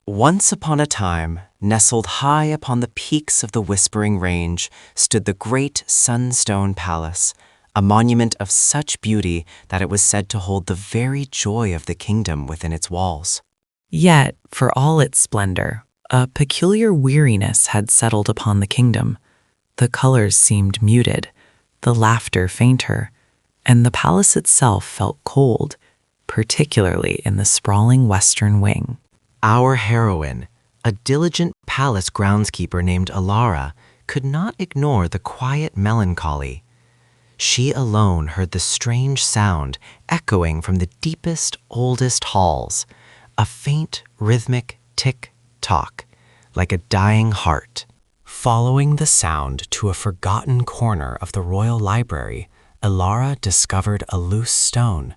Once upon a time, nestled high upon the peaks of the Whispering Range, stood the great Sunstone Palace, a monument of such beauty that it was said to hold the very joy of the kingdom within its walls. Yet, for all its splendor, a peculiar weariness had settled upon the kingdom. The colors seemed muted, the laughter fainter, and the palace itself felt cold, particularly in the sprawling western wing. Our heroine, a diligent palace groundskeeper named Elara, could not ignore the quiet melancholy. She alone heard the strange sound echoing from the deepest, oldest halls, a faint, rhythmic tick-tock, like a dying heart. Following the sound to a forgotten corner of the royal library, Elara discovered a loose stone.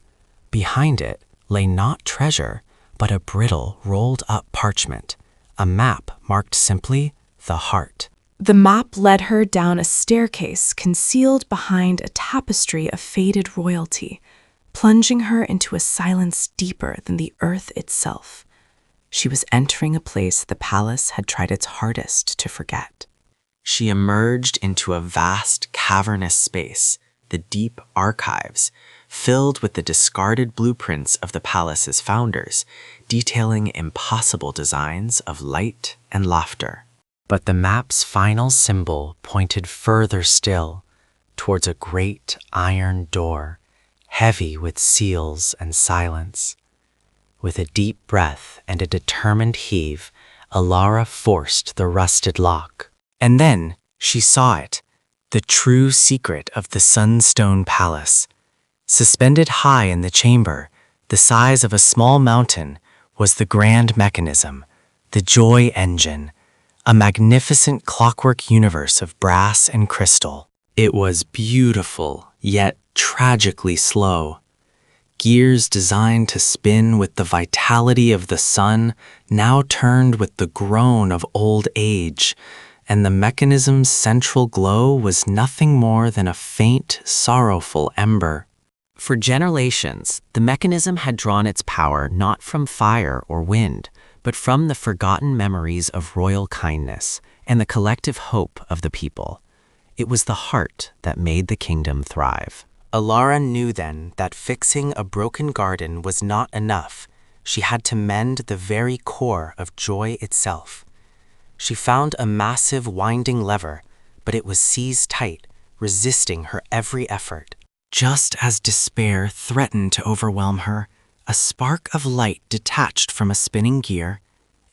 Behind it lay not treasure, but a brittle, rolled-up parchment, a map marked simply the heart. The map led her down a staircase concealed behind a tapestry of faded royalty, plunging her into a silence deeper than the earth itself. She was entering a place the palace had tried its hardest to forget. She emerged into a vast, cavernous space, the deep archives, filled with the discarded blueprints of the palace's founders, detailing impossible designs of light and laughter. But the map's final symbol pointed further still, towards a great iron door, heavy with seals and silence. With a deep breath and a determined heave, Elara forced the rusted lock. And then she saw it, the true secret of the Sunstone Palace. Suspended high in the chamber, the size of a small mountain, was the grand mechanism, the joy engine, a magnificent clockwork universe of brass and crystal. It was beautiful, yet tragically slow. Gears designed to spin with the vitality of the sun now turned with the groan of old age, and the mechanism's central glow was nothing more than a faint, sorrowful ember. For generations, the mechanism had drawn its power not from fire or wind, but from the forgotten memories of royal kindness and the collective hope of the people. It was the heart that made the kingdom thrive. Elara knew then that fixing a broken garden was not enough. She had to mend the very core of joy itself. She found a massive winding lever, but it was seized tight, resisting her every effort. Just as despair threatened to overwhelm her, a spark of light detached from a spinning gear.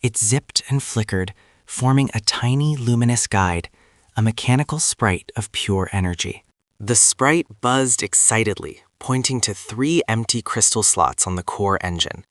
It zipped and flickered, forming a tiny luminous guide, a mechanical sprite of pure energy. The sprite buzzed excitedly, pointing to 3 empty crystal slots on the core engine.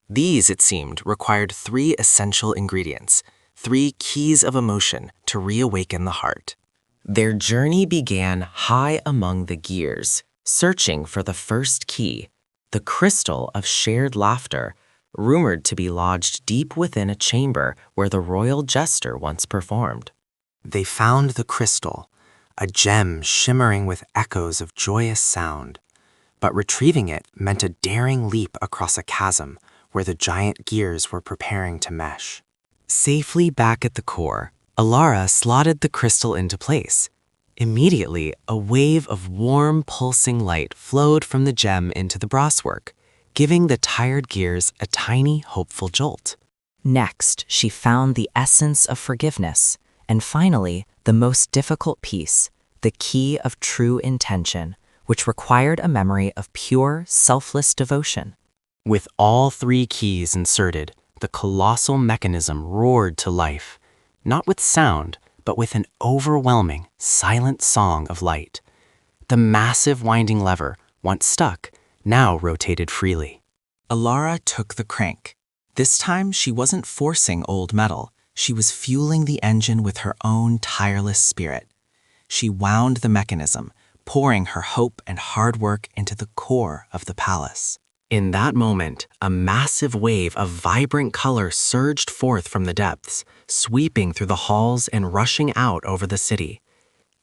These, it seemed, required 3 essential ingredients, 3 keys of emotion to reawaken the heart. Their journey began high among the gears, searching for the first key, the crystal of shared laughter, rumored to be lodged deep within a chamber where the royal jester once performed. They found the crystal, a gem shimmering with echoes of joyous sound. But retrieving it meant a daring leap across a chasm where the giant gears were preparing to mesh. Safely back at the core, Elara slotted the crystal into place. Immediately, a wave of warm, pulsing light flowed from the gem into the brasswork, giving the tired gears a tiny, hopeful jolt. Next, she found the essence of forgiveness, and finally, the most difficult piece, the key of true intention, which required a memory of pure, selfless devotion. With all 3 keys inserted, the colossal mechanism roared to life, not with sound, but with an overwhelming, silent song of light. The massive winding lever, once stuck, now rotated freely. Elara took the crank. This time, she wasn't forcing old metal. She was fueling the engine with her own tireless spirit. She wound the mechanism, pouring her hope and hard work into the core of the palace. In that moment, a massive wave of vibrant color surged forth from the depths, sweeping through the halls and rushing out over the city.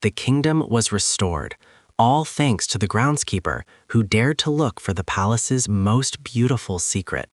The kingdom was restored, all thanks to the groundskeeper who dared to look for the palace's most beautiful secret.